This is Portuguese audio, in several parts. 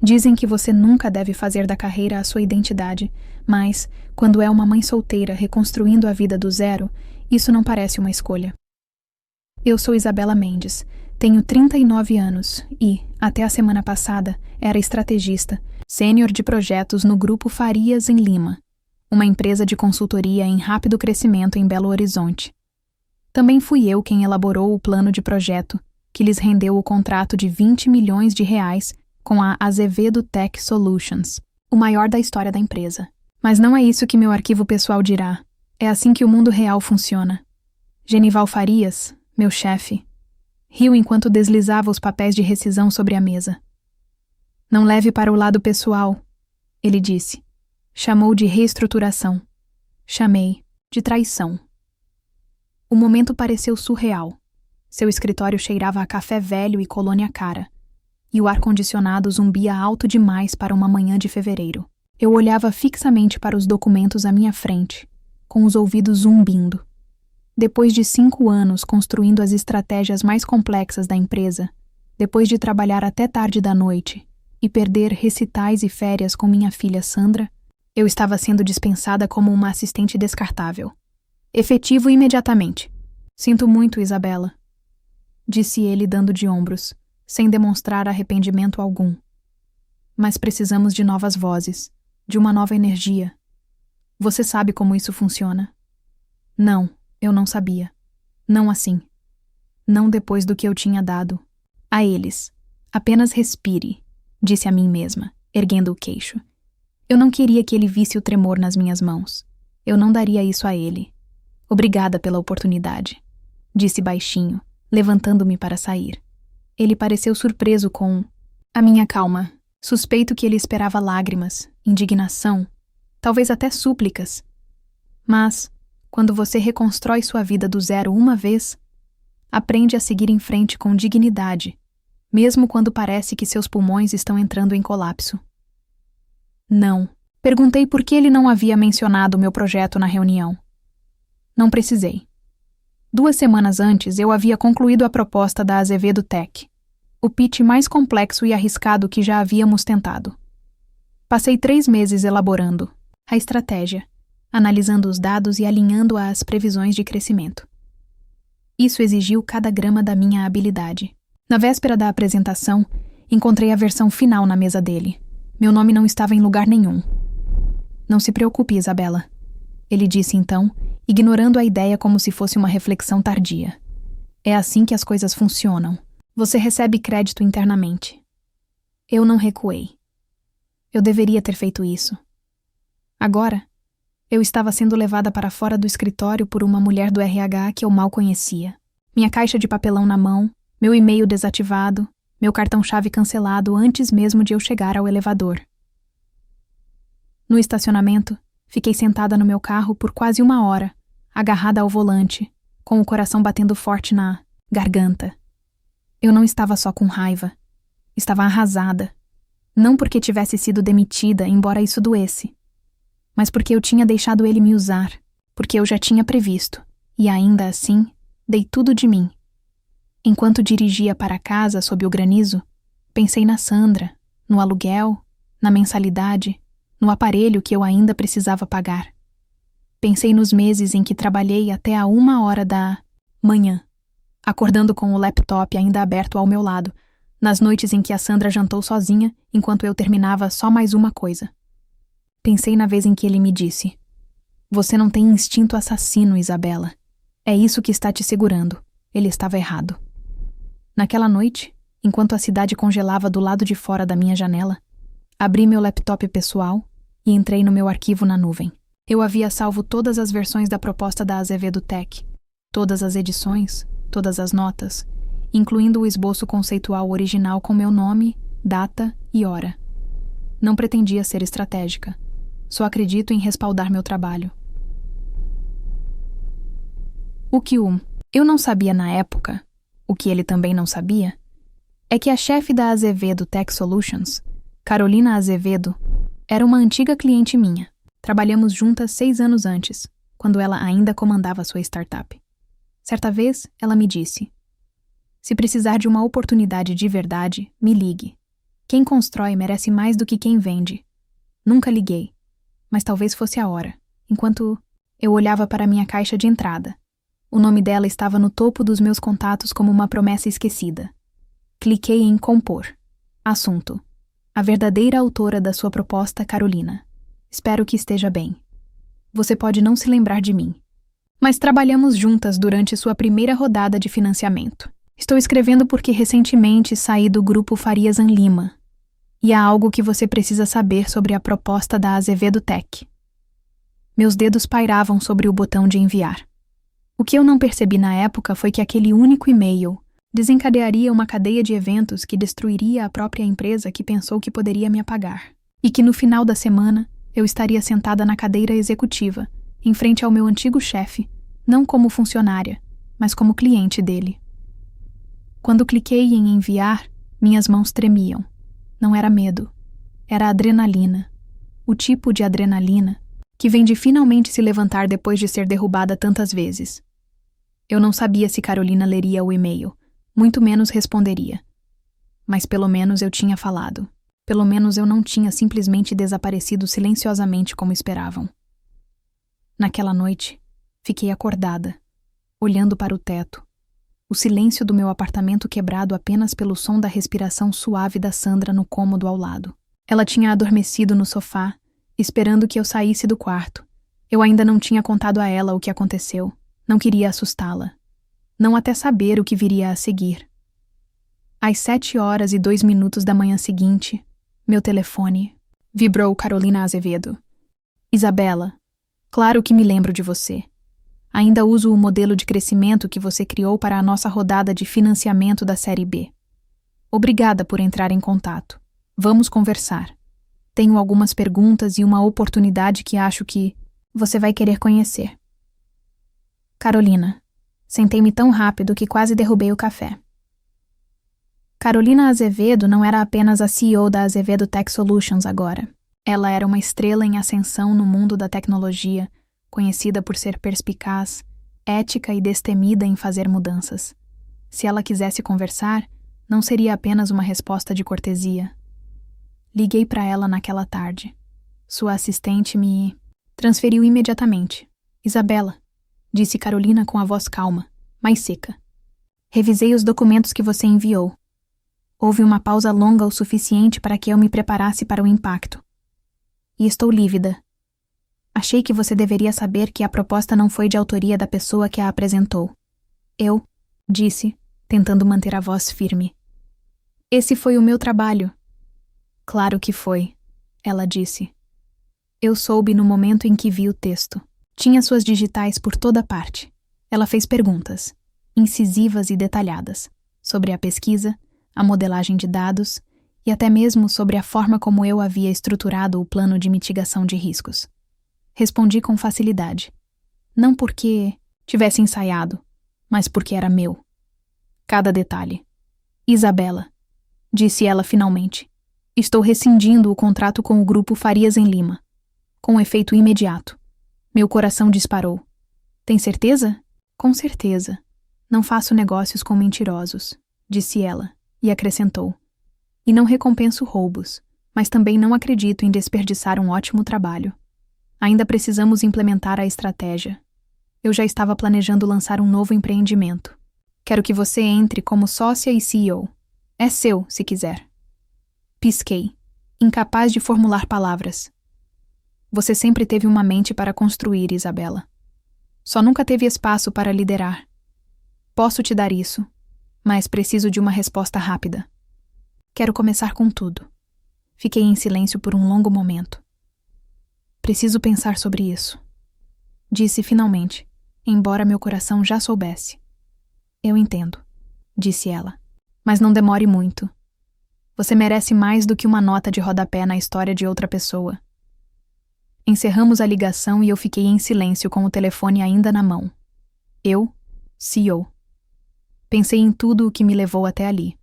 Dizem que você nunca deve fazer da carreira a sua identidade, mas, quando é uma mãe solteira reconstruindo a vida do zero, isso não parece uma escolha. Eu sou Isabela Mendes, tenho 39 anos e, até a semana passada, era estrategista, sênior de projetos no Grupo Farias em Lima, uma empresa de consultoria em rápido crescimento em Belo Horizonte. Também fui eu quem elaborou o plano de projeto, que lhes rendeu o contrato de R$20 milhões com a Azevedo Tech Solutions, o maior da história da empresa. Mas não é isso que meu arquivo pessoal dirá. É assim que o mundo real funciona. Genival Farias, meu chefe, riu enquanto deslizava os papéis de rescisão sobre a mesa. Não leve para o lado pessoal, ele disse. Chamou de reestruturação. Chamei de traição. O momento pareceu surreal. Seu escritório cheirava a café velho e colônia cara, e o ar-condicionado zumbia alto demais para uma manhã de fevereiro. Eu olhava fixamente para os documentos à minha frente, com os ouvidos zumbindo. Depois de 5 anos construindo as estratégias mais complexas da empresa, depois de trabalhar até tarde da noite e perder recitais e férias com minha filha Sandra, eu estava sendo dispensada como uma assistente descartável. Efetivo imediatamente. Sinto muito, Isabela, disse ele dando de ombros, sem demonstrar arrependimento algum. Mas precisamos de novas vozes, de uma nova energia. Você sabe como isso funciona? Não, eu não sabia. Não assim. Não depois do que eu tinha dado. A eles. Apenas respire, disse a mim mesma, erguendo o queixo. Eu não queria que ele visse o tremor nas minhas mãos. Eu não daria isso a ele. Obrigada pela oportunidade, disse baixinho, levantando-me para sair. Ele pareceu surpreso com a minha calma. Suspeito que ele esperava lágrimas, indignação, talvez até súplicas. Mas, quando você reconstrói sua vida do zero uma vez, aprende a seguir em frente com dignidade, mesmo quando parece que seus pulmões estão entrando em colapso. Não. Perguntei por que ele não havia mencionado o meu projeto na reunião. Não precisei. 2 semanas antes, eu havia concluído a proposta da Azevedo Tech, o pitch mais complexo e arriscado que já havíamos tentado. Passei 3 meses elaborando a estratégia, analisando os dados e alinhando-a às previsões de crescimento. Isso exigiu cada grama da minha habilidade. Na véspera da apresentação, encontrei a versão final na mesa dele. Meu nome não estava em lugar nenhum. Não se preocupe, Isabela, ele disse então, ignorando a ideia como se fosse uma reflexão tardia. É assim que as coisas funcionam. Você recebe crédito internamente. Eu não recuei. Eu deveria ter feito isso. Agora, eu estava sendo levada para fora do escritório por uma mulher do RH que eu mal conhecia. Minha caixa de papelão na mão, meu e-mail desativado, meu cartão-chave cancelado antes mesmo de eu chegar ao elevador. No estacionamento, fiquei sentada no meu carro por quase 1 hora, agarrada ao volante, com o coração batendo forte na garganta. Eu não estava só com raiva. Estava arrasada. Não porque tivesse sido demitida, embora isso doesse, mas porque eu tinha deixado ele me usar, porque eu já tinha previsto, e ainda assim, dei tudo de mim. Enquanto dirigia para casa sob o granizo, pensei na Sandra, no aluguel, na mensalidade, no aparelho que eu ainda precisava pagar. Pensei nos meses em que trabalhei até a 1 hora da manhã, acordando com o laptop ainda aberto ao meu lado, nas noites em que a Sandra jantou sozinha enquanto eu terminava só mais uma coisa. Pensei na vez em que ele me disse: "Você não tem instinto assassino, Isabela. É isso que está te segurando." Ele estava errado. Naquela noite, enquanto a cidade congelava do lado de fora da minha janela, abri meu laptop pessoal e entrei no meu arquivo na nuvem. Eu havia salvo todas as versões da proposta da Azevedo Tech, todas as edições, todas as notas, incluindo o esboço conceitual original com meu nome, data e hora. Não pretendia ser estratégica. Só acredito em respaldar meu trabalho. O que eu não sabia na época, o que ele também não sabia, é que a chefe da Azevedo Tech Solutions, Carolina Azevedo, era uma antiga cliente minha. Trabalhamos juntas 6 anos antes, quando ela ainda comandava sua startup. Certa vez, ela me disse: "Se precisar de uma oportunidade de verdade, me ligue. Quem constrói merece mais do que quem vende. Nunca liguei, mas talvez fosse a hora, enquanto eu olhava para minha caixa de entrada. O nome dela estava no topo dos meus contatos como uma promessa esquecida. Cliquei em compor. Assunto: a verdadeira autora da sua proposta, Carolina. Espero que esteja bem. Você pode não se lembrar de mim, mas trabalhamos juntas durante sua primeira rodada de financiamento. Estou escrevendo porque recentemente saí do grupo Farias Lima, e há algo que você precisa saber sobre a proposta da Azevedo Tech. Meus dedos pairavam sobre o botão de enviar. O que eu não percebi na época foi que aquele único e-mail desencadearia uma cadeia de eventos que destruiria a própria empresa que pensou que poderia me apagar, e que no final da semana eu estaria sentada na cadeira executiva, em frente ao meu antigo chefe, não como funcionária, mas como cliente dele. Quando cliquei em enviar, minhas mãos tremiam. Não era medo, era adrenalina. O tipo de adrenalina que vem de finalmente se levantar depois de ser derrubada tantas vezes. Eu não sabia se Carolina leria o e-mail, muito menos responderia. Mas pelo menos eu tinha falado. Pelo menos eu não tinha simplesmente desaparecido silenciosamente como esperavam. Naquela noite, fiquei acordada, olhando para o teto. O silêncio do meu apartamento quebrado apenas pelo som da respiração suave da Sandra no cômodo ao lado. Ela tinha adormecido no sofá, esperando que eu saísse do quarto. Eu ainda não tinha contado a ela o que aconteceu. Não queria assustá-la. Não até saber o que viria a seguir. Às 7h02 da manhã seguinte, meu telefone vibrou. Carolina Azevedo. Isabela, claro que me lembro de você. Ainda uso o modelo de crescimento que você criou para a nossa rodada de financiamento da Série B. Obrigada por entrar em contato. Vamos conversar. Tenho algumas perguntas e uma oportunidade que acho que você vai querer conhecer. Carolina. Sentei-me tão rápido que quase derrubei o café. Carolina Azevedo não era apenas a CEO da Azevedo Tech Solutions agora. Ela era uma estrela em ascensão no mundo da tecnologia, conhecida por ser perspicaz, ética e destemida em fazer mudanças. Se ela quisesse conversar, não seria apenas uma resposta de cortesia. Liguei para ela naquela tarde. Sua assistente me transferiu imediatamente. Isabela, disse Carolina com a voz calma, mas seca. Revisei os documentos que você enviou. Houve uma pausa longa o suficiente para que eu me preparasse para o impacto. E estou lívida. Achei que você deveria saber que a proposta não foi de autoria da pessoa que a apresentou. Eu, disse, tentando manter a voz firme. Esse foi o meu trabalho. Claro que foi, ela disse. Eu soube no momento em que vi o texto. Tinha suas digitais por toda parte. Ela fez perguntas, incisivas e detalhadas, sobre a pesquisa, a modelagem de dados e até mesmo sobre a forma como eu havia estruturado o plano de mitigação de riscos. Respondi com facilidade. Não porque tivesse ensaiado, mas porque era meu. Cada detalhe. Isabela, disse ela finalmente, estou rescindindo o contrato com o grupo Farias Lima, com efeito imediato. Meu coração disparou. Tem certeza? Com certeza. Não faço negócios com mentirosos, disse ela, e acrescentou. E não recompenso roubos, mas também não acredito em desperdiçar um ótimo trabalho. Ainda precisamos implementar a estratégia. Eu já estava planejando lançar um novo empreendimento. Quero que você entre como sócia e CEO. É seu, se quiser. Pisquei, incapaz de formular palavras. Você sempre teve uma mente para construir, Isabela. Só nunca teve espaço para liderar. Posso te dar isso, mas preciso de uma resposta rápida. Quero começar com tudo. Fiquei em silêncio por um longo momento. Preciso pensar sobre isso. Disse finalmente, embora meu coração já soubesse. Eu entendo, disse ela. Mas não demore muito. Você merece mais do que uma nota de rodapé na história de outra pessoa. Encerramos a ligação e eu fiquei em silêncio com o telefone ainda na mão. Eu, CEO. Pensei em tudo o que me levou até ali.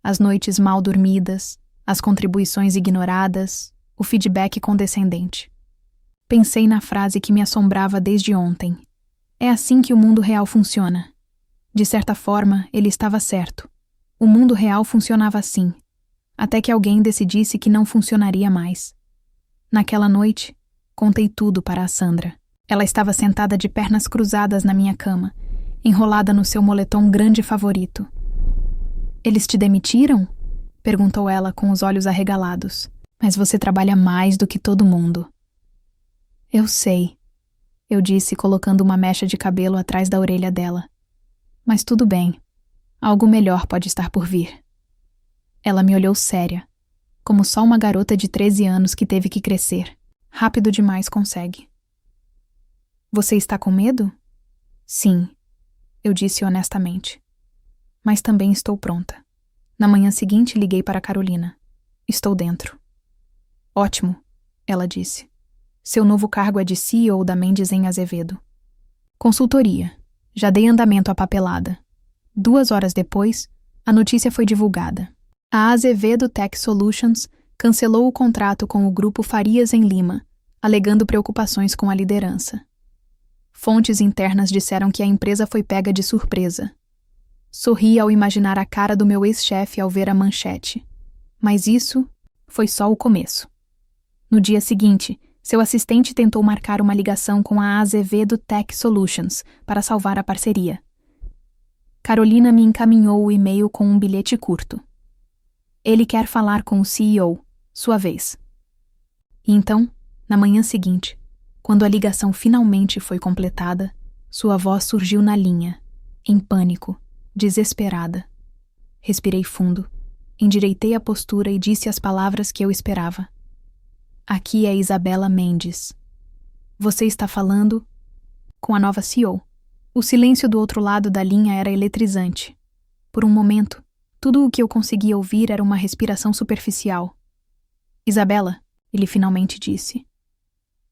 As noites mal dormidas, as contribuições ignoradas, o feedback condescendente. Pensei na frase que me assombrava desde ontem. É assim que o mundo real funciona. De certa forma, ele estava certo. O mundo real funcionava assim. até que alguém decidisse que não funcionaria mais. Naquela noite, contei tudo para a Sandra. Ela estava sentada de pernas cruzadas na minha cama, enrolada no seu moletom grande favorito. "Eles te demitiram?" perguntou ela com os olhos arregalados. "Mas você trabalha mais do que todo mundo." "Eu sei", eu disse, colocando uma mecha de cabelo atrás da orelha dela. "Mas tudo bem. Algo melhor pode estar por vir." Ela me olhou séria, como só uma garota de 13 anos que teve que crescer. Rápido demais consegue. "Você está com medo?" "Sim", eu disse honestamente. "Mas também estou pronta." Na manhã seguinte, liguei para Carolina. "Estou dentro." "Ótimo", ela disse. "Seu novo cargo é de CEO da Mendes em Azevedo." Consultoria. Já dei andamento à papelada. 2 horas depois, a notícia foi divulgada. A Azevedo Tech Solutions cancelou o contrato com o grupo Farias em Lima, alegando preocupações com a liderança. Fontes internas disseram que a empresa foi pega de surpresa. Sorri ao imaginar a cara do meu ex-chefe ao ver a manchete. Mas isso foi só o começo. No dia seguinte, seu assistente tentou marcar uma ligação com a Azevedo Tech Solutions para salvar a parceria. Carolina me encaminhou o e-mail com um bilhete curto. "Ele quer falar com o CEO, sua vez." E então, na manhã seguinte, quando a ligação finalmente foi completada, sua voz surgiu na linha, em pânico, desesperada. Respirei fundo, endireitei a postura e disse as palavras que eu esperava. "Aqui é Isabela Mendes. Você está falando com a nova CEO." O silêncio do outro lado da linha era eletrizante. Por um momento, tudo o que eu conseguia ouvir era uma respiração superficial. "Isabela", ele finalmente disse.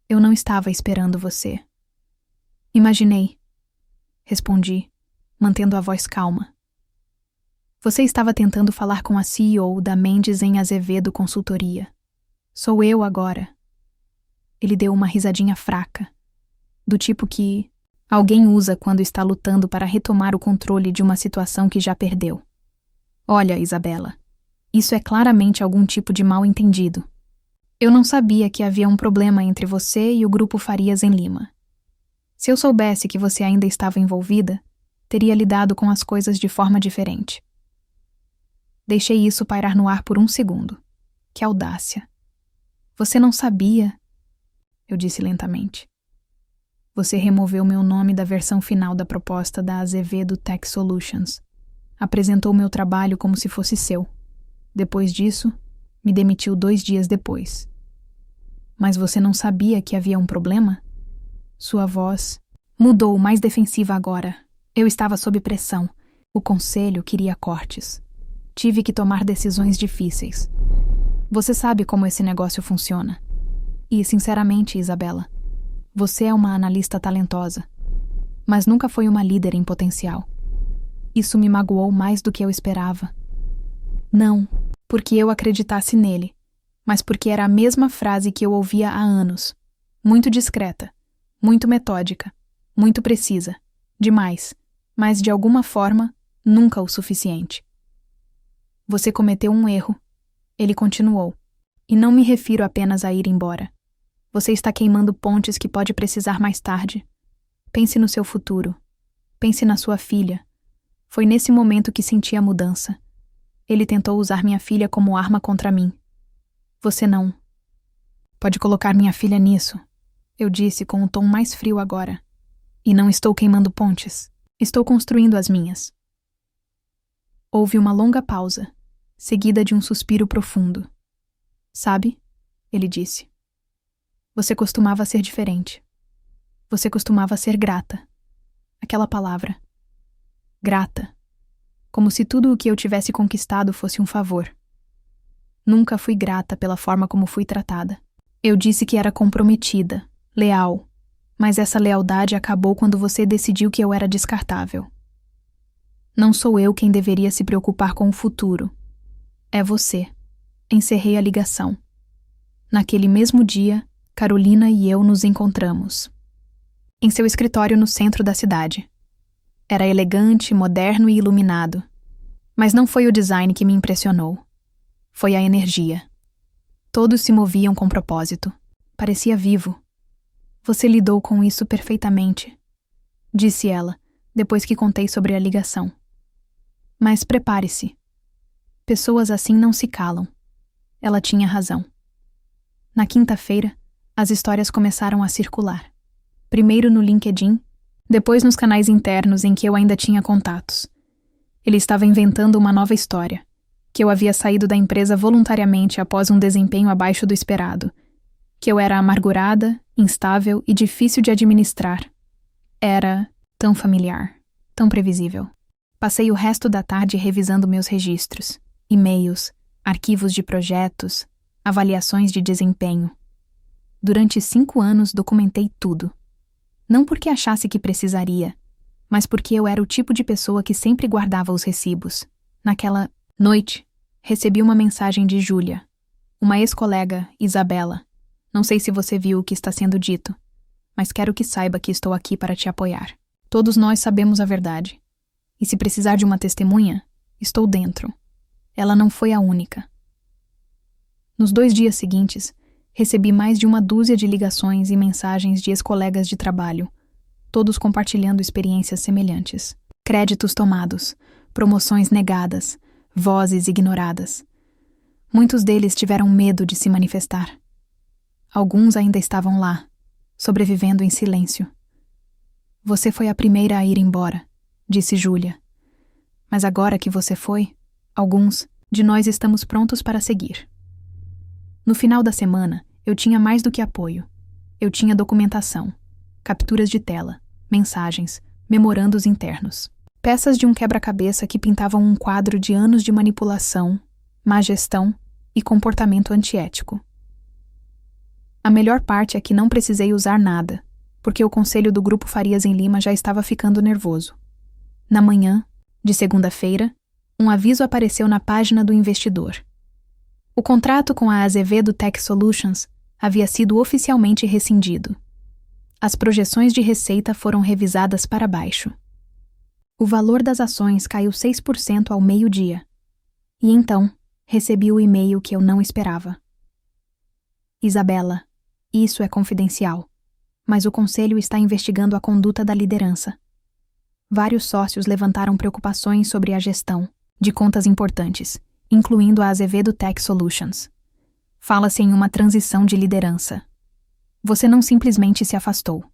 "Eu não estava esperando você." "Imaginei", respondi, mantendo a voz calma. "Você estava tentando falar com a CEO da Mendes em Azevedo Consultoria. Sou eu agora." Ele deu uma risadinha fraca, do tipo que alguém usa quando está lutando para retomar o controle de uma situação que já perdeu. "Olha, Isabela, isso é claramente algum tipo de mal-entendido. Eu não sabia que havia um problema entre você e o grupo Farias em Lima. Se eu soubesse que você ainda estava envolvida, teria lidado com as coisas de forma diferente." Deixei isso pairar no ar por um segundo. Que audácia. "Você não sabia?" eu disse lentamente. "Você removeu meu nome da versão final da proposta da Azevedo Tech Solutions. Apresentou meu trabalho como se fosse seu. Depois disso, me demitiu 2 dias depois." "Mas você não sabia que havia um problema?" Sua voz mudou, mais defensiva agora. Eu estava sob pressão. O conselho queria cortes. Tive que tomar decisões difíceis. Você sabe como esse negócio funciona. E, sinceramente, Isabela, você é uma analista talentosa, mas nunca foi uma líder em potencial. Isso me magoou mais do que eu esperava. Não porque eu acreditasse nele, mas porque era a mesma frase que eu ouvia há anos. Muito discreta, muito metódica, muito precisa, demais, mas de alguma forma, nunca o suficiente. "Você cometeu um erro", ele continuou, "e não me refiro apenas a ir embora. Você está queimando pontes que pode precisar mais tarde. Pense no seu futuro. Pense na sua filha. Foi nesse momento que senti a mudança. Ele tentou usar minha filha como arma contra mim. Você não pode colocar minha filha nisso", eu disse com um tom mais frio agora. "E não estou queimando pontes. Estou construindo as minhas." Houve uma longa pausa, seguida de um suspiro profundo. "Sabe?", ele disse. "Você costumava ser diferente. Você costumava ser grata." Aquela palavra. Grata. Como se tudo o que eu tivesse conquistado fosse um favor. Nunca fui grata pela forma como fui tratada. Eu disse que era comprometida, leal, mas essa lealdade acabou quando você decidiu que eu era descartável. Não sou eu quem deveria se preocupar com o futuro. É você. Encerrei a ligação. Naquele mesmo dia, Carolina e eu nos encontramos. Em seu escritório no centro da cidade. Era elegante, moderno e iluminado. Mas não foi o design que me impressionou. Foi a energia. Todos se moviam com propósito. Parecia vivo. Você lidou com isso perfeitamente, disse ela, depois que contei sobre a ligação. Mas prepare-se. Pessoas assim não se calam. Ela tinha razão. Na quinta-feira, as histórias começaram a circular. Primeiro no LinkedIn, depois nos canais internos em que eu ainda tinha contatos. Ele estava inventando uma nova história, que eu havia saído da empresa voluntariamente após um desempenho abaixo do esperado, que eu era amargurada, instável e difícil de administrar. Era tão familiar, tão previsível. Passei o resto da tarde revisando meus registros, e-mails, arquivos de projetos, avaliações de desempenho. Durante 5 anos documentei tudo. Não porque achasse que precisaria, mas porque eu era o tipo de pessoa que sempre guardava os recibos. Naquela noite, recebi uma mensagem de Júlia, uma ex-colega, Isabela. Não sei se você viu o que está sendo dito, mas quero que saiba que estou aqui para te apoiar. Todos nós sabemos a verdade. E se precisar de uma testemunha, estou dentro. Ela não foi a única. Nos 2 dias seguintes, recebi mais de 12 de ligações e mensagens de ex-colegas de trabalho, todos compartilhando experiências semelhantes. Créditos tomados, promoções negadas, vozes ignoradas. Muitos deles tiveram medo de se manifestar. Alguns ainda estavam lá, sobrevivendo em silêncio. Você foi a primeira a ir embora, disse Júlia. Mas agora que você foi, alguns de nós estamos prontos para seguir. No final da semana, eu tinha mais do que apoio. Eu tinha documentação, capturas de tela, mensagens, memorandos internos. Peças de um quebra-cabeça que pintavam um quadro de anos de manipulação, má gestão e comportamento antiético. A melhor parte é que não precisei usar nada, porque o conselho do Grupo Farias em Lima já estava ficando nervoso. Na manhã, de segunda-feira, um aviso apareceu na página do investidor. O contrato com a Azevedo Tech Solutions havia sido oficialmente rescindido. As projeções de receita foram revisadas para baixo. O valor das ações caiu 6% ao meio-dia. E então, recebi o e-mail que eu não esperava. Isabela, isso é confidencial, mas o conselho está investigando a conduta da liderança. Vários sócios levantaram preocupações sobre a gestão de contas importantes, incluindo a Azevedo Tech Solutions. Fala-se em uma transição de liderança. Você não simplesmente se afastou.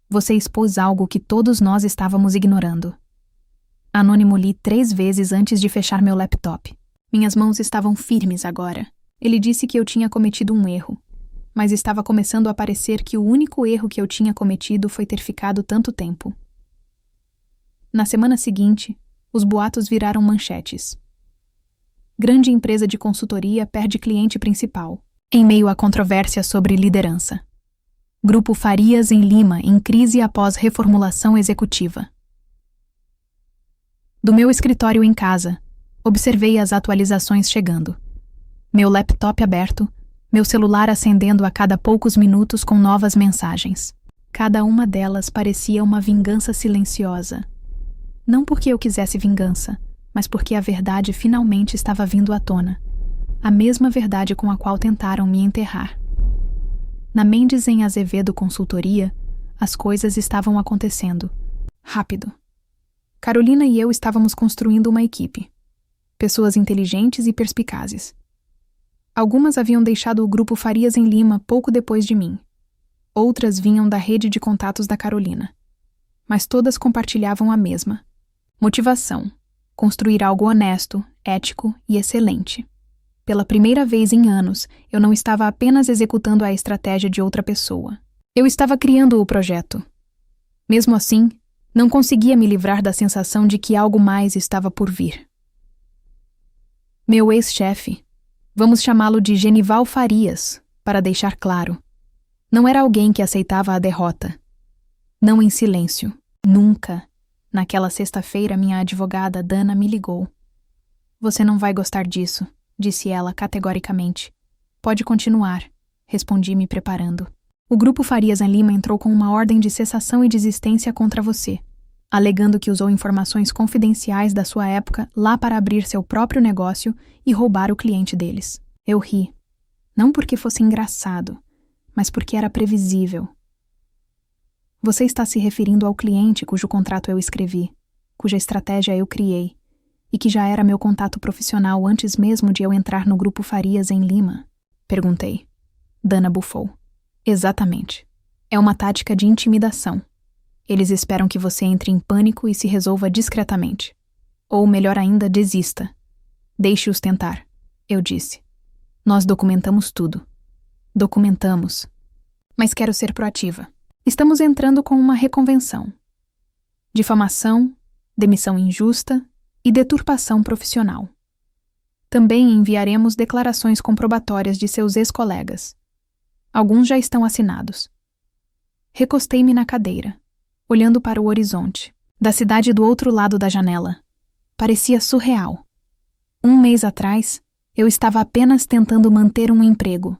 Você expôs algo que todos nós estávamos ignorando. Anônimo li 3 vezes antes de fechar meu laptop. Minhas mãos estavam firmes agora. Ele disse que eu tinha cometido um erro, mas estava começando a parecer que o único erro que eu tinha cometido foi ter ficado tanto tempo. Na semana seguinte, os boatos viraram manchetes. Grande empresa de consultoria perde cliente principal, em meio à controvérsia sobre liderança. Grupo Farias em Lima em crise após reformulação executiva. Do meu escritório em casa, observei as atualizações chegando. Meu laptop aberto, meu celular acendendo a cada poucos minutos com novas mensagens. Cada uma delas parecia uma vingança silenciosa. Não porque eu quisesse vingança, mas porque a verdade finalmente estava vindo à tona. A mesma verdade com a qual tentaram me enterrar. Na Mendes em Azevedo Consultoria, as coisas estavam acontecendo. Rápido. Carolina e eu estávamos construindo uma equipe. Pessoas inteligentes e perspicazes. Algumas haviam deixado o Grupo Farias em Lima pouco depois de mim. Outras vinham da rede de contatos da Carolina. Mas todas compartilhavam a mesma. Motivação. Construir algo honesto, ético e excelente. Pela primeira vez em anos, eu não estava apenas executando a estratégia de outra pessoa. Eu estava criando o projeto. Mesmo assim, não conseguia me livrar da sensação de que algo mais estava por vir. Meu ex-chefe, vamos chamá-lo de Genival Farias, para deixar claro, não era alguém que aceitava a derrota. Não em silêncio. Nunca. Naquela sexta-feira, minha advogada, Dana, me ligou. Você não vai gostar disso, disse ela categoricamente. Pode continuar, respondi me preparando. O Grupo Farias em Lima entrou com uma ordem de cessação e desistência contra você. alegando que usou informações confidenciais da sua época lá para abrir seu próprio negócio e roubar o cliente deles. Eu ri. Não porque fosse engraçado, mas porque era previsível. Você está se referindo ao cliente cujo contrato eu escrevi, cuja estratégia eu criei, e que já era meu contato profissional antes mesmo de eu entrar no Grupo Farias em Lima? Perguntei. Dana bufou. Exatamente. É uma tática de intimidação. Eles esperam que você entre em pânico e se resolva discretamente. Ou, melhor ainda, desista. Deixe-os tentar, eu disse. Nós documentamos tudo. Documentamos. Mas quero ser proativa. Estamos entrando com uma reconvenção. Difamação, demissão injusta e deturpação profissional. Também enviaremos declarações comprobatórias de seus ex-colegas. Alguns já estão assinados. Recostei-me na cadeira, olhando para o horizonte, da cidade do outro lado da janela. Parecia surreal. Um mês atrás, eu estava apenas tentando manter um emprego.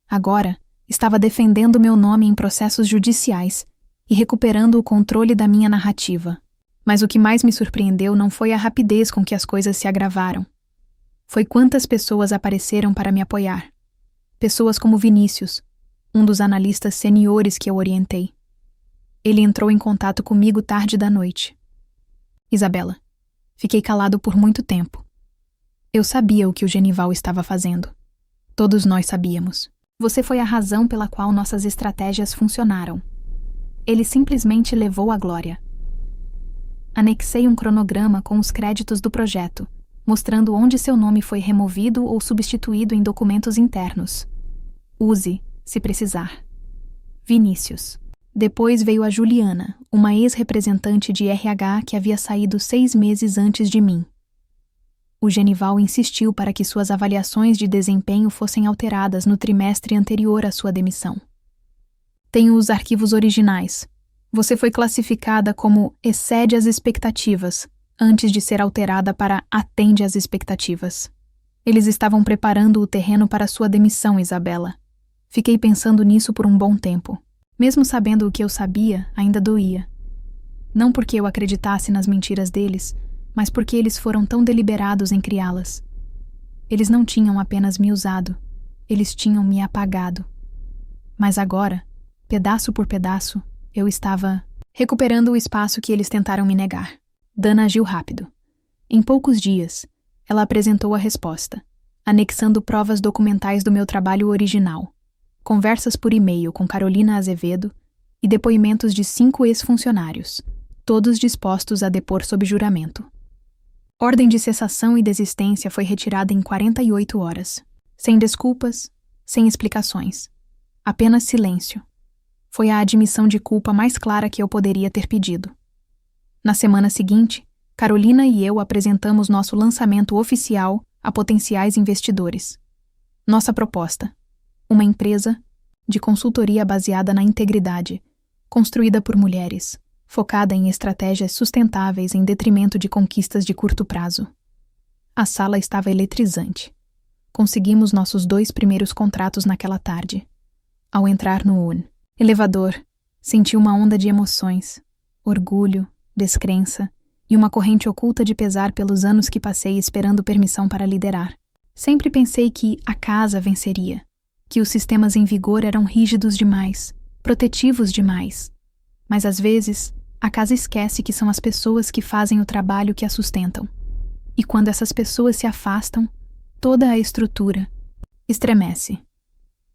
Agora, estava defendendo meu nome em processos judiciais e recuperando o controle da minha narrativa. Mas o que mais me surpreendeu não foi a rapidez com que as coisas se agravaram. Foi quantas pessoas apareceram para me apoiar. Pessoas como Vinícius, um dos analistas seniores que eu orientei. Ele entrou em contato comigo tarde da noite. Isabela, fiquei calado por muito tempo. Eu sabia o que o Genival estava fazendo. Todos nós sabíamos. Você foi a razão pela qual nossas estratégias funcionaram. Ele simplesmente levou a glória. Anexei um cronograma com os créditos do projeto, mostrando onde seu nome foi removido ou substituído em documentos internos. Use, se precisar. Vinícius. Depois veio a Juliana, uma ex-representante de RH que havia saído 6 meses antes de mim. O Genival insistiu para que suas avaliações de desempenho fossem alteradas no trimestre anterior à sua demissão. Tenho os arquivos originais. Você foi classificada como excede as expectativas, antes de ser alterada para atende às expectativas. Eles estavam preparando o terreno para sua demissão, Isabela. Fiquei pensando nisso por um bom tempo. Mesmo sabendo o que eu sabia, ainda doía. Não porque eu acreditasse nas mentiras deles, mas porque eles foram tão deliberados em criá-las. Eles não tinham apenas me usado, eles tinham me apagado. Mas agora, pedaço por pedaço, eu estava recuperando o espaço que eles tentaram me negar. Dana agiu rápido. Em poucos dias, ela apresentou a resposta, anexando provas documentais do meu trabalho original, conversas por e-mail com Carolina Azevedo e depoimentos de 5 ex-funcionários, todos dispostos a depor sob juramento. Ordem de cessação e desistência foi retirada em 48 horas, sem desculpas, sem explicações. Apenas silêncio. Foi a admissão de culpa mais clara que eu poderia ter pedido. Na semana seguinte, Carolina e eu apresentamos nosso lançamento oficial a potenciais investidores. Nossa proposta: uma empresa de consultoria baseada na integridade, construída por mulheres, focada em estratégias sustentáveis em detrimento de conquistas de curto prazo. A sala estava eletrizante. Conseguimos nossos 2 primeiros contratos naquela tarde. Ao entrar no elevador, senti uma onda de emoções, orgulho, descrença e uma corrente oculta de pesar pelos anos que passei esperando permissão para liderar. Sempre pensei que a casa venceria, que os sistemas em vigor eram rígidos demais, protetivos demais. Mas às vezes, a casa esquece que são as pessoas que fazem o trabalho que a sustentam. E quando essas pessoas se afastam, toda a estrutura estremece.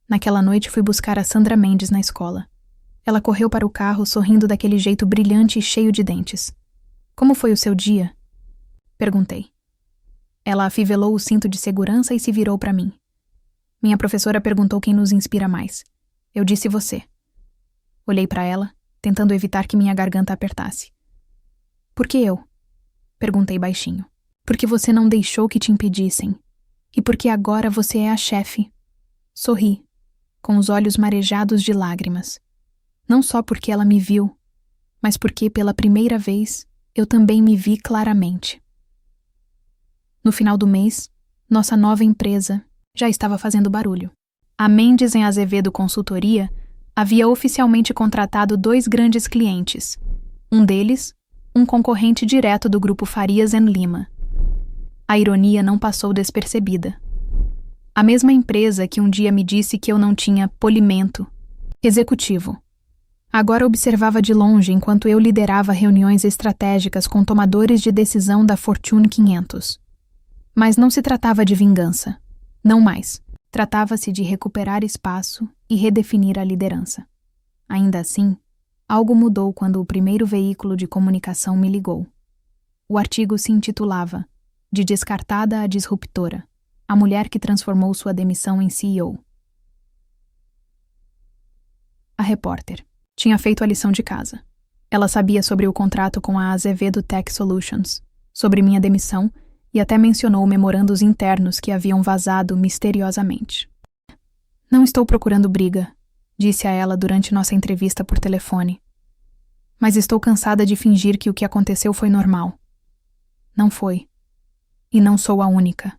Naquela noite fui buscar a Sandra Mendes na escola. Ela correu para o carro sorrindo daquele jeito brilhante e cheio de dentes. Como foi o seu dia? Perguntei. Ela afivelou o cinto de segurança e se virou para mim. Minha professora perguntou quem nos inspira mais. Eu disse você. Olhei para ela, tentando evitar que minha garganta apertasse. Por que eu? Perguntei baixinho. Porque você não deixou que te impedissem. E porque agora você é a chefe. Sorri, com os olhos marejados de lágrimas. Não só porque ela me viu, mas porque, pela primeira vez, eu também me vi claramente. No final do mês, nossa nova empresa já estava fazendo barulho. A Mendes em Azevedo Consultoria havia oficialmente contratado 2 grandes clientes. Um deles, um concorrente direto do grupo Farias Lima. A ironia não passou despercebida. A mesma empresa que um dia me disse que eu não tinha polimento executivo. Agora observava de longe enquanto eu liderava reuniões estratégicas com tomadores de decisão da Fortune 500. Mas não se tratava de vingança. Não mais. Tratava-se de recuperar espaço e redefinir a liderança. Ainda assim, algo mudou quando o primeiro veículo de comunicação me ligou. O artigo se intitulava De Descartada a Disruptora, a mulher que transformou sua demissão em CEO. A repórter tinha feito a lição de casa. Ela sabia sobre o contrato com a Azevedo Tech Solutions, sobre minha demissão e até mencionou memorandos internos que haviam vazado misteriosamente. Não estou procurando briga, disse a ela durante nossa entrevista por telefone. Mas estou cansada de fingir que o que aconteceu foi normal. Não foi. E não sou a única.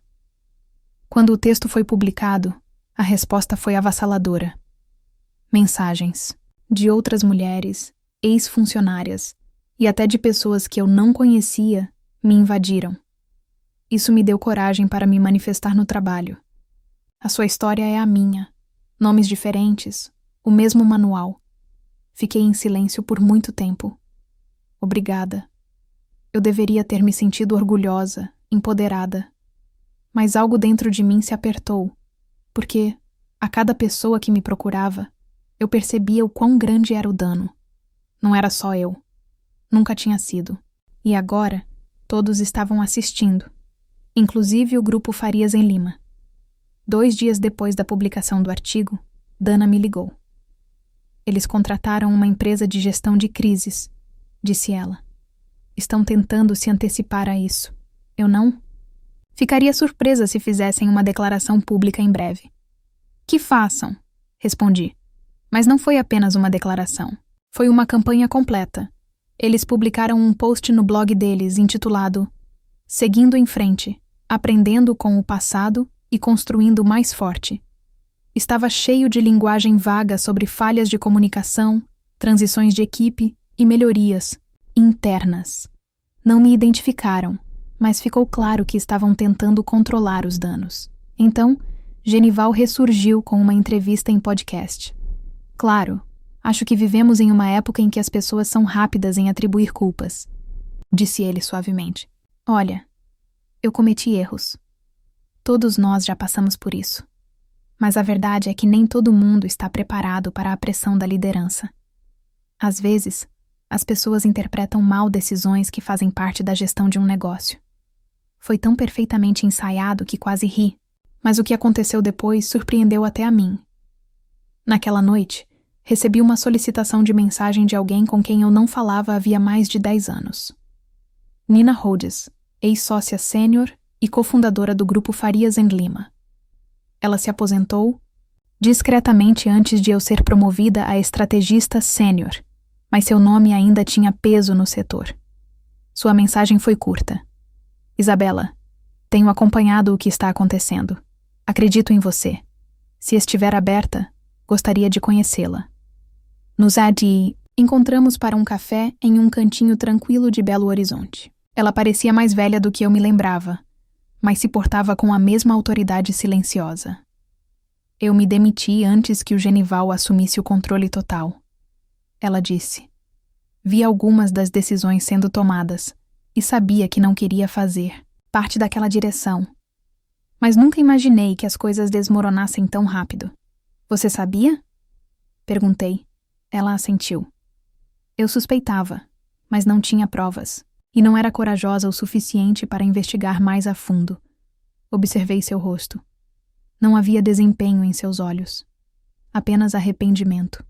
Quando o texto foi publicado, a resposta foi avassaladora. Mensagens de outras mulheres, ex-funcionárias e até de pessoas que eu não conhecia me invadiram. Isso me deu coragem para me manifestar no trabalho. A sua história é a minha. Nomes diferentes, o mesmo manual. Fiquei em silêncio por muito tempo. Obrigada. Eu deveria ter me sentido orgulhosa, empoderada. Mas algo dentro de mim se apertou, porque, a cada pessoa que me procurava, eu percebia o quão grande era o dano. Não era só eu. Nunca tinha sido. E agora, todos estavam assistindo. Inclusive o grupo Farias Lima. 2 dias depois da publicação do artigo, Dana me ligou. Eles contrataram uma empresa de gestão de crises, disse ela. Estão tentando se antecipar a isso. Eu não? Ficaria surpresa se fizessem uma declaração pública em breve. Que façam, respondi. Mas não foi apenas uma declaração. Foi uma campanha completa. Eles publicaram um post no blog deles intitulado Seguindo em Frente, Aprendendo com o Passado e Construindo Mais Forte. Estava cheio de linguagem vaga sobre falhas de comunicação, transições de equipe e melhorias internas. Não me identificaram, mas ficou claro que estavam tentando controlar os danos. Então, Genival ressurgiu com uma entrevista em podcast. Claro, acho que vivemos em uma época em que as pessoas são rápidas em atribuir culpas, disse ele suavemente. Olha, eu cometi erros. Todos nós já passamos por isso. Mas a verdade é que nem todo mundo está preparado para a pressão da liderança. Às vezes, as pessoas interpretam mal decisões que fazem parte da gestão de um negócio. Foi tão perfeitamente ensaiado que quase ri, mas o que aconteceu depois surpreendeu até a mim. Naquela noite, recebi uma solicitação de mensagem de alguém com quem eu não falava havia mais de 10 anos. Nina Rhodes, ex-sócia sênior e cofundadora do grupo Farias Lima. Ela se aposentou discretamente antes de eu ser promovida a estrategista sênior, mas seu nome ainda tinha peso no setor. Sua mensagem foi curta. Isabela, tenho acompanhado o que está acontecendo. Acredito em você. Se estiver aberta, gostaria de conhecê-la. Nos encontramos para um café em um cantinho tranquilo de Belo Horizonte. Ela parecia mais velha do que eu me lembrava, mas se portava com a mesma autoridade silenciosa. Eu me demiti antes que o Genival assumisse o controle total. Ela disse. Vi algumas das decisões sendo tomadas e sabia que não queria fazer parte daquela direção. Mas nunca imaginei que as coisas desmoronassem tão rápido. Você sabia? Perguntei. Ela assentiu. Eu suspeitava, mas não tinha provas. E não era corajosa o suficiente para investigar mais a fundo. Observei seu rosto. Não havia desempenho em seus olhos. Apenas arrependimento.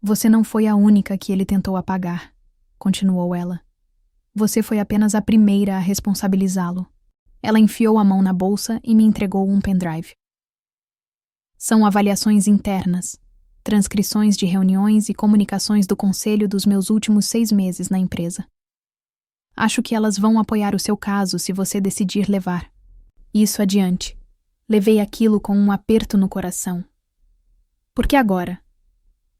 Você não foi a única que ele tentou apagar, continuou ela. Você foi apenas a primeira a responsabilizá-lo. Ela enfiou a mão na bolsa e me entregou um pendrive. São avaliações internas, transcrições de reuniões e comunicações do conselho dos meus últimos 6 meses na empresa. Acho que elas vão apoiar o seu caso se você decidir levar. Isso adiante. Levei aquilo com um aperto no coração. Por que agora?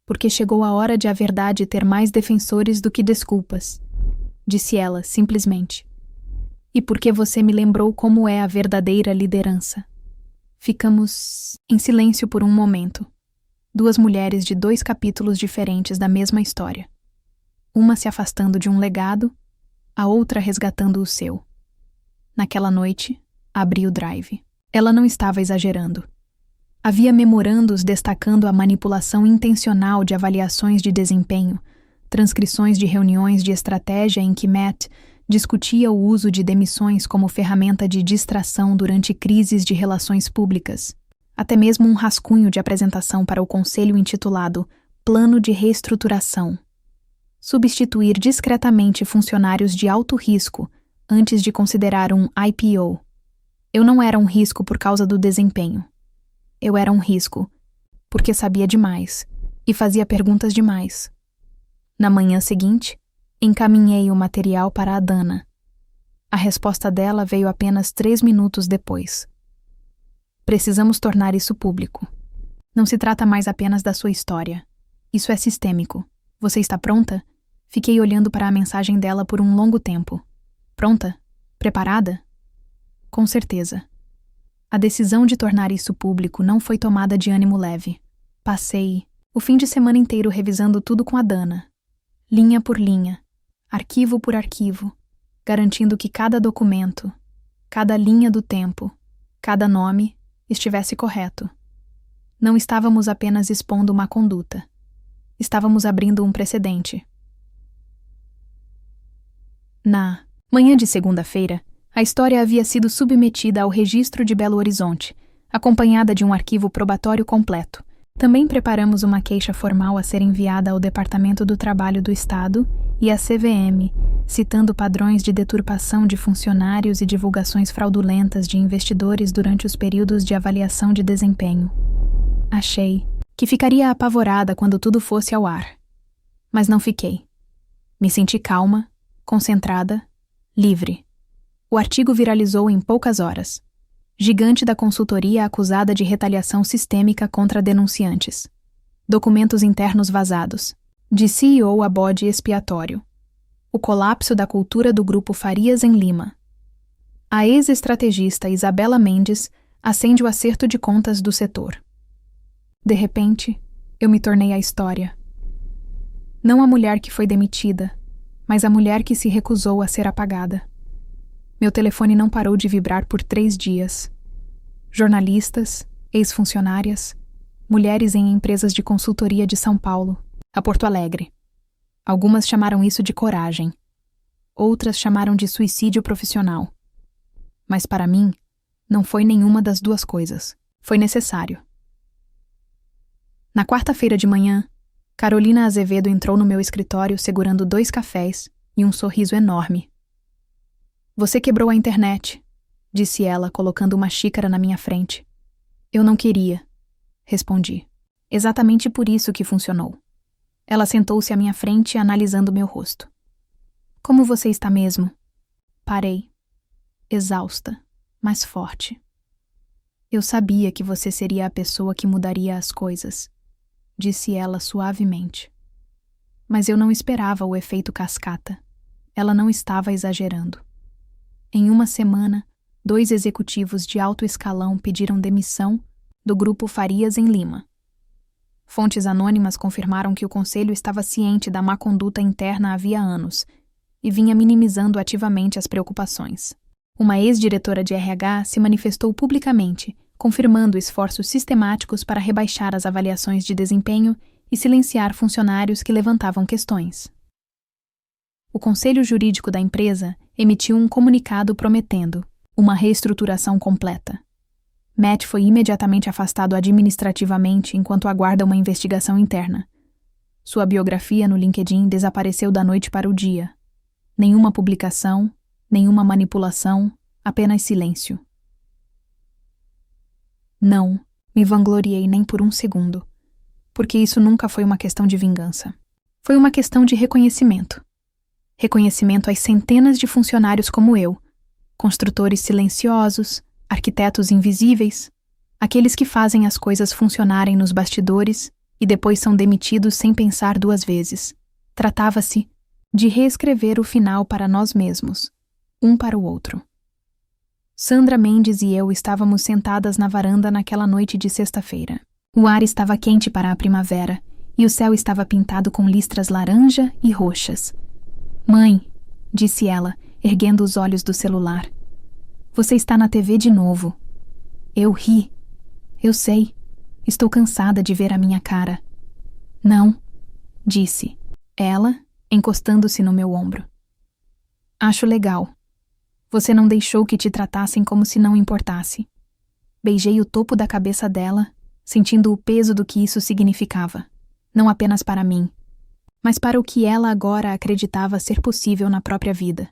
Porque chegou a hora de a verdade ter mais defensores do que desculpas. disse ela, simplesmente. E porque você me lembrou como é a verdadeira liderança. Ficamos em silêncio por um momento. Duas mulheres de 2 capítulos diferentes da mesma história. Uma se afastando de um legado, a outra resgatando o seu. Naquela noite, abri o drive. Ela não estava exagerando. Havia memorandos destacando a manipulação intencional de avaliações de desempenho, transcrições de reuniões de estratégia em que Matt discutia o uso de demissões como ferramenta de distração durante crises de relações públicas, até mesmo um rascunho de apresentação para o conselho intitulado Plano de Reestruturação. Substituir discretamente funcionários de alto risco antes de considerar um IPO. Eu não era um risco por causa do desempenho. Eu era um risco porque sabia demais e fazia perguntas demais. Na manhã seguinte, encaminhei o material para a Dana. A resposta dela veio apenas 3 minutos depois. Precisamos tornar isso público. Não se trata mais apenas da sua história. Isso é sistêmico. Você está pronta? Fiquei olhando para a mensagem dela por um longo tempo. Pronta? Preparada? Com certeza. A decisão de tornar isso público não foi tomada de ânimo leve. Passei o fim de semana inteiro revisando tudo com a Dana, linha por linha, arquivo por arquivo, garantindo que cada documento, cada linha do tempo, cada nome estivesse correto. Não estávamos apenas expondo uma conduta. Estávamos abrindo um precedente. Na manhã de segunda-feira, a história havia sido submetida ao registro de Belo Horizonte, acompanhada de um arquivo probatório completo. Também preparamos uma queixa formal a ser enviada ao Departamento do Trabalho do Estado e à CVM, citando padrões de deturpação de funcionários e divulgações fraudulentas de investidores durante os períodos de avaliação de desempenho. Achei que ficaria apavorada quando tudo fosse ao ar. Mas não fiquei. Me senti calma, concentrada, livre. O artigo viralizou em poucas horas. Gigante da consultoria acusada de retaliação sistêmica contra denunciantes. Documentos internos vazados. De CEO a bode expiatório. O colapso da cultura do grupo Farias em Lima. A ex-estrategista Isabela Mendes acende o acerto de contas do setor. De repente, eu me tornei a história. Não a mulher que foi demitida, mas a mulher que se recusou a ser apagada. Meu telefone não parou de vibrar por 3 dias. Jornalistas, ex-funcionárias, mulheres em empresas de consultoria de São Paulo, a Porto Alegre. Algumas chamaram isso de coragem. Outras chamaram de suicídio profissional. Mas para mim, não foi nenhuma das duas coisas. Foi necessário. Na quarta-feira de manhã, Carolina Azevedo entrou no meu escritório segurando 2 cafés e um sorriso enorme. Você quebrou a internet, disse ela, colocando uma xícara na minha frente. Eu não queria, respondi. Exatamente por isso que funcionou. Ela sentou-se à minha frente, analisando meu rosto. Como você está mesmo? Parei, exausta, mas forte. Eu sabia que você seria a pessoa que mudaria as coisas, disse ela suavemente. Mas eu não esperava o efeito cascata. Ela não estava exagerando. Em uma semana, 2 executivos de alto escalão pediram demissão do grupo Farias em Lima. Fontes anônimas confirmaram que o conselho estava ciente da má conduta interna havia anos e vinha minimizando ativamente as preocupações. Uma ex-diretora de RH se manifestou publicamente, confirmando esforços sistemáticos para rebaixar as avaliações de desempenho e silenciar funcionários que levantavam questões. O conselho jurídico da empresa emitiu um comunicado prometendo uma reestruturação completa. Matt foi imediatamente afastado administrativamente enquanto aguarda uma investigação interna. Sua biografia no LinkedIn desapareceu da noite para o dia. Nenhuma publicação, nenhuma manipulação, apenas silêncio. Não me vangloriei nem por um segundo, porque isso nunca foi uma questão de vingança. Foi uma questão de reconhecimento. Reconhecimento às centenas de funcionários como eu, construtores silenciosos, arquitetos invisíveis, aqueles que fazem as coisas funcionarem nos bastidores e depois são demitidos sem pensar 2 vezes. Tratava-se de reescrever o final para nós mesmos, um para o outro. Sandra Mendes e eu estávamos sentadas na varanda naquela noite de sexta-feira. O ar estava quente para a primavera e o céu estava pintado com listras laranja e roxas. "Mãe", disse ela, erguendo os olhos do celular, "você está na TV de novo." Eu ri. "Eu sei. Estou cansada de ver a minha cara." "Não", disse ela, encostando-se no meu ombro. "Acho legal. Você não deixou que te tratassem como se não importasse." Beijei o topo da cabeça dela, sentindo o peso do que isso significava, não apenas para mim, mas para o que ela agora acreditava ser possível na própria vida.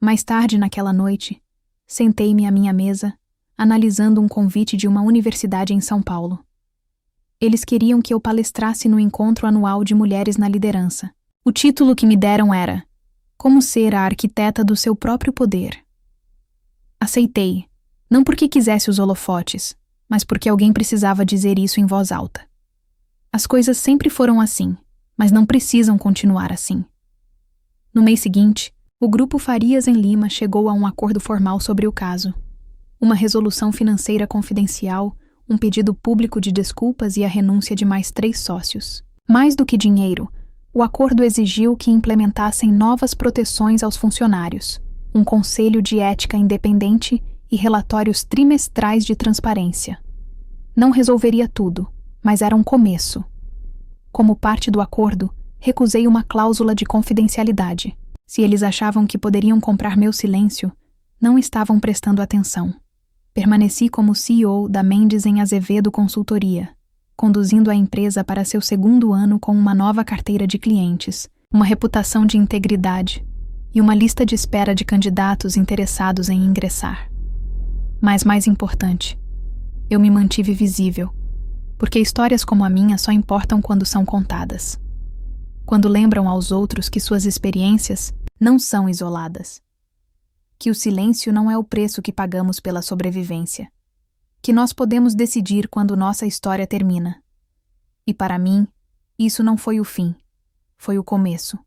Mais tarde naquela noite, sentei-me à minha mesa, analisando um convite de uma universidade em São Paulo. Eles queriam que eu palestrasse no encontro anual de mulheres na liderança. O título que me deram era "Como ser a arquiteta do seu próprio poder." Aceitei, não porque quisesse os holofotes, mas porque alguém precisava dizer isso em voz alta. As coisas sempre foram assim, mas não precisam continuar assim. No mês seguinte, o Grupo Farias em Lima chegou a um acordo formal sobre o caso. Uma resolução financeira confidencial, um pedido público de desculpas e a renúncia de mais 3 sócios. Mais do que dinheiro, o acordo exigiu que implementassem novas proteções aos funcionários, um conselho de ética independente e relatórios trimestrais de transparência. Não resolveria tudo, mas era um começo. Como parte do acordo, recusei uma cláusula de confidencialidade. Se eles achavam que poderiam comprar meu silêncio, não estavam prestando atenção. Permaneci como CEO da Mendes em Azevedo Consultoria, conduzindo a empresa para seu 2º ano com uma nova carteira de clientes, uma reputação de integridade e uma lista de espera de candidatos interessados em ingressar. Mas mais importante, eu me mantive visível, porque histórias como a minha só importam quando são contadas. Quando lembram aos outros que suas experiências não são isoladas. Que o silêncio não é o preço que pagamos pela sobrevivência. Que nós podemos decidir quando nossa história termina. E para mim, isso não foi o fim, foi o começo.